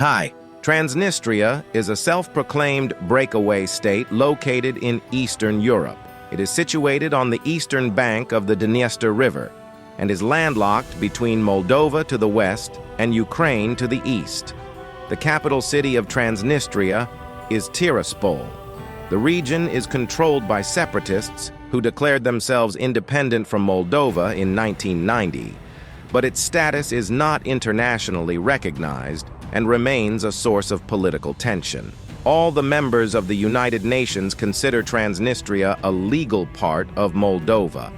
Hi. Transnistria is a self-proclaimed breakaway state located in Eastern Europe. It is situated on the eastern bank of the Dniester River and is landlocked between Moldova to the west and Ukraine to the east. The capital city of Transnistria is Tiraspol. The region is controlled by separatists who declared themselves independent from Moldova in 1990, but its status is not internationally recognized and remains a source of political tension. All the members of the United Nations consider Transnistria a legal part of Moldova.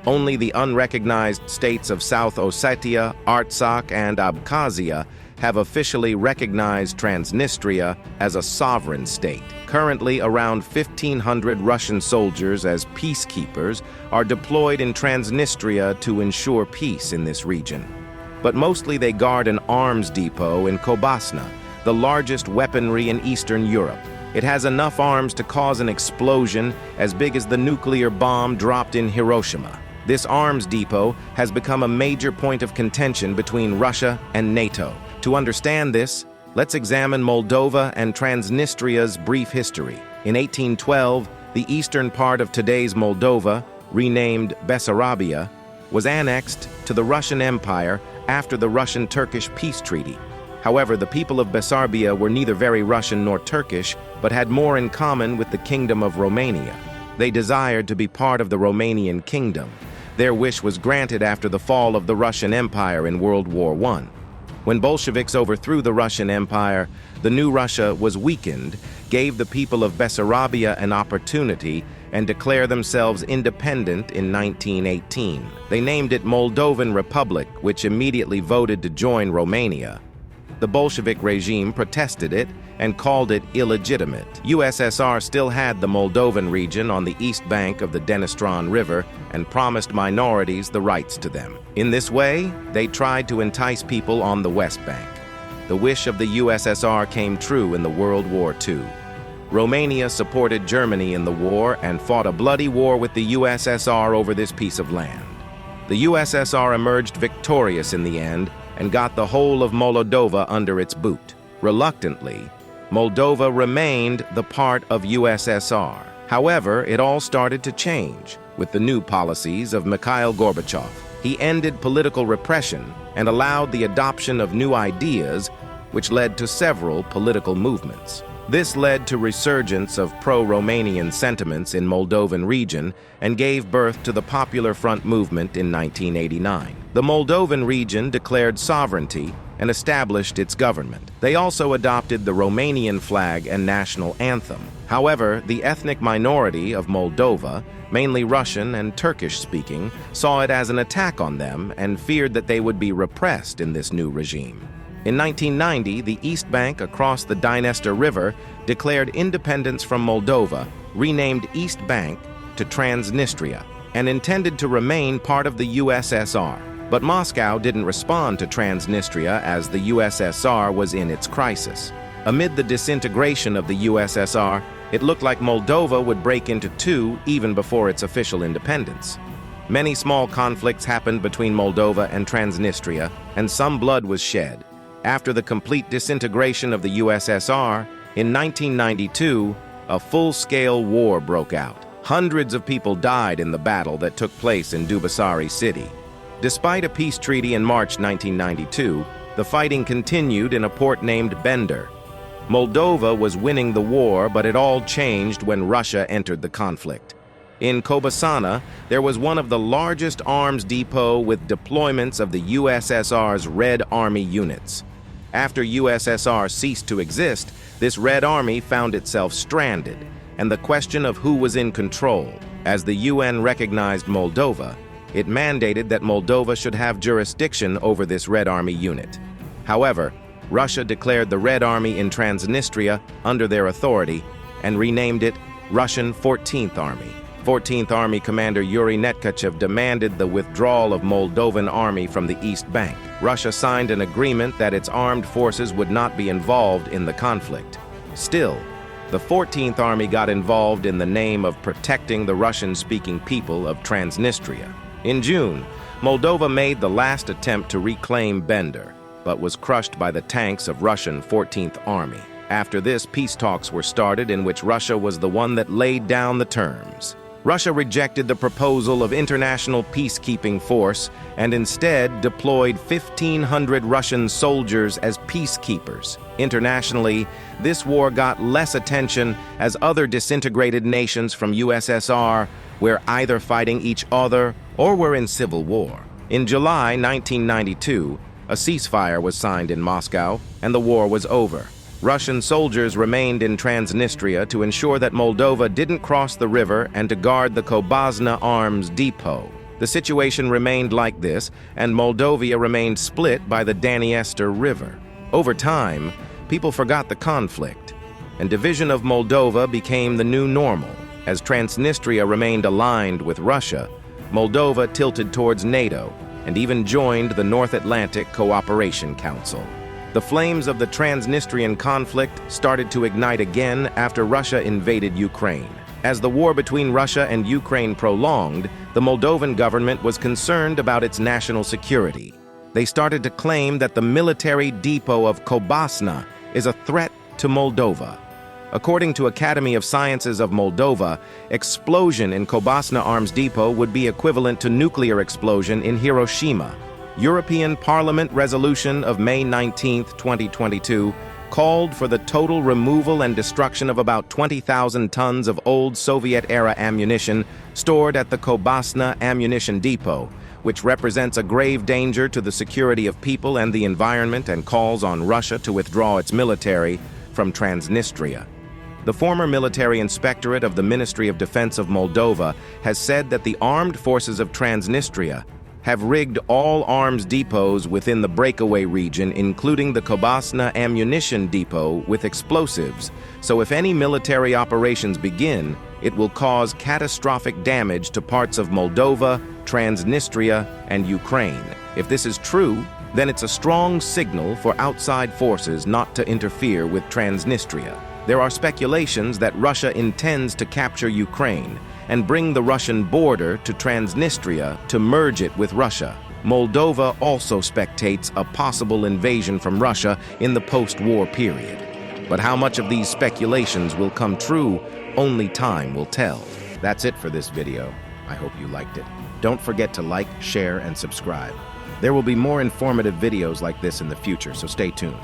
Only the unrecognized states of South Ossetia, Artsakh, and Abkhazia have officially recognized Transnistria as a sovereign state. Currently, around 1,500 Russian soldiers as peacekeepers are deployed in Transnistria to ensure peace in this region. But mostly they guard an arms depot in Cobasna, the largest weaponry in Eastern Europe. It has enough arms to cause an explosion as big as the nuclear bomb dropped in Hiroshima. This arms depot has become a major point of contention between Russia and NATO. To understand this, let's examine Moldova and Transnistria's brief history. In 1812, the eastern part of today's Moldova, renamed Bessarabia, was annexed to the Russian Empire after the Russian-Turkish peace treaty. However, the people of Bessarabia were neither very Russian nor Turkish, but had more in common with the Kingdom of Romania. They desired to be part of the Romanian kingdom. Their wish was granted after the fall of the Russian Empire in World War I. When Bolsheviks overthrew the Russian Empire, the new Russia was weakened, gave the people of Bessarabia an opportunity, and declare themselves independent in 1918. They named it Moldovan Republic, which immediately voted to join Romania. The Bolshevik regime protested it and called it illegitimate. USSR still had the Moldovan region on the east bank of the Dnistrian River and promised minorities the rights to them. In this way, they tried to entice people on the west bank. The wish of the USSR came true in the World War II. Romania supported Germany in the war and fought a bloody war with the USSR over this piece of land. The USSR emerged victorious in the end and got the whole of Moldova under its boot. Reluctantly, Moldova remained the part of USSR. However, it all started to change with the new policies of Mikhail Gorbachev. He ended political repression and allowed the adoption of new ideas, which led to several political movements. This led to resurgence of pro-Romanian sentiments in Moldovan region and gave birth to the Popular Front movement in 1989. The Moldovan region declared sovereignty and established its government. They also adopted the Romanian flag and national anthem. However, the ethnic minority of Moldova, mainly Russian and Turkish-speaking, saw it as an attack on them and feared that they would be repressed in this new regime. In 1990, the East Bank across the Dniester River declared independence from Moldova, renamed East Bank to Transnistria, and intended to remain part of the USSR. But Moscow didn't respond to Transnistria as the USSR was in its crisis. Amid the disintegration of the USSR, it looked like Moldova would break into two even before its official independence. Many small conflicts happened between Moldova and Transnistria, and some blood was shed. After the complete disintegration of the USSR, in 1992, a full-scale war broke out. Hundreds of people died in the battle that took place in Dubasari city. Despite a peace treaty in March 1992, the fighting continued in a port named Bender. Moldova was winning the war, but it all changed when Russia entered the conflict. In Cobasna, there was one of the largest arms depot with deployments of the USSR's Red Army units. After USSR ceased to exist, this Red Army found itself stranded, and the question of who was in control. As the UN recognized Moldova, it mandated that Moldova should have jurisdiction over this Red Army unit. However, Russia declared the Red Army in Transnistria under their authority and renamed it Russian 14th Army. 14th Army Commander Yuri Netkachev demanded the withdrawal of Moldovan army from the East Bank. Russia signed an agreement that its armed forces would not be involved in the conflict. Still, the 14th Army got involved in the name of protecting the Russian-speaking people of Transnistria. In June, Moldova made the last attempt to reclaim Bender. but was crushed by the tanks of Russian 14th Army. After this, peace talks were started in which Russia was the one that laid down the terms. Russia rejected the proposal of international peacekeeping force and instead deployed 1,500 Russian soldiers as peacekeepers. Internationally, this war got less attention as other disintegrated nations from USSR were either fighting each other or were in civil war. In July 1992, a ceasefire was signed in Moscow and the war was over. Russian soldiers remained in Transnistria to ensure that Moldova didn't cross the river and to guard the Cobasna Arms Depot. The situation remained like this, and Moldova remained split by the Dniester River. Over time, people forgot the conflict, and division of Moldova became the new normal. As Transnistria remained aligned with Russia, Moldova tilted towards NATO and even joined the North Atlantic Cooperation Council. The flames of the Transnistrian conflict started to ignite again after Russia invaded Ukraine. As the war between Russia and Ukraine prolonged, the Moldovan government was concerned about its national security. They started to claim that the military depot of Cobasna is a threat to Moldova. According to Academy of Sciences of Moldova, explosion in Cobasna Arms Depot would be equivalent to nuclear explosion in Hiroshima. European Parliament resolution of May 19, 2022, called for the total removal and destruction of about 20,000 tons of old Soviet-era ammunition stored at the Cobasna Ammunition Depot, which represents a grave danger to the security of people and the environment and calls on Russia to withdraw its military from Transnistria. The former military inspectorate of the Ministry of Defense of Moldova has said that the armed forces of Transnistria have rigged all arms depots within the breakaway region, including the Cobasna Ammunition Depot, with explosives, so if any military operations begin, it will cause catastrophic damage to parts of Moldova, Transnistria, and Ukraine. If this is true, then it's a strong signal for outside forces not to interfere with Transnistria. There are speculations that Russia intends to capture Ukraine and bring the Russian border to Transnistria to merge it with Russia. Moldova also spectates a possible invasion from Russia in the post-war period. But how much of these speculations will come true, only time will tell. That's it for this video. I hope you liked it. Don't forget to like, share, and subscribe. There will be more informative videos like this in the future, so stay tuned.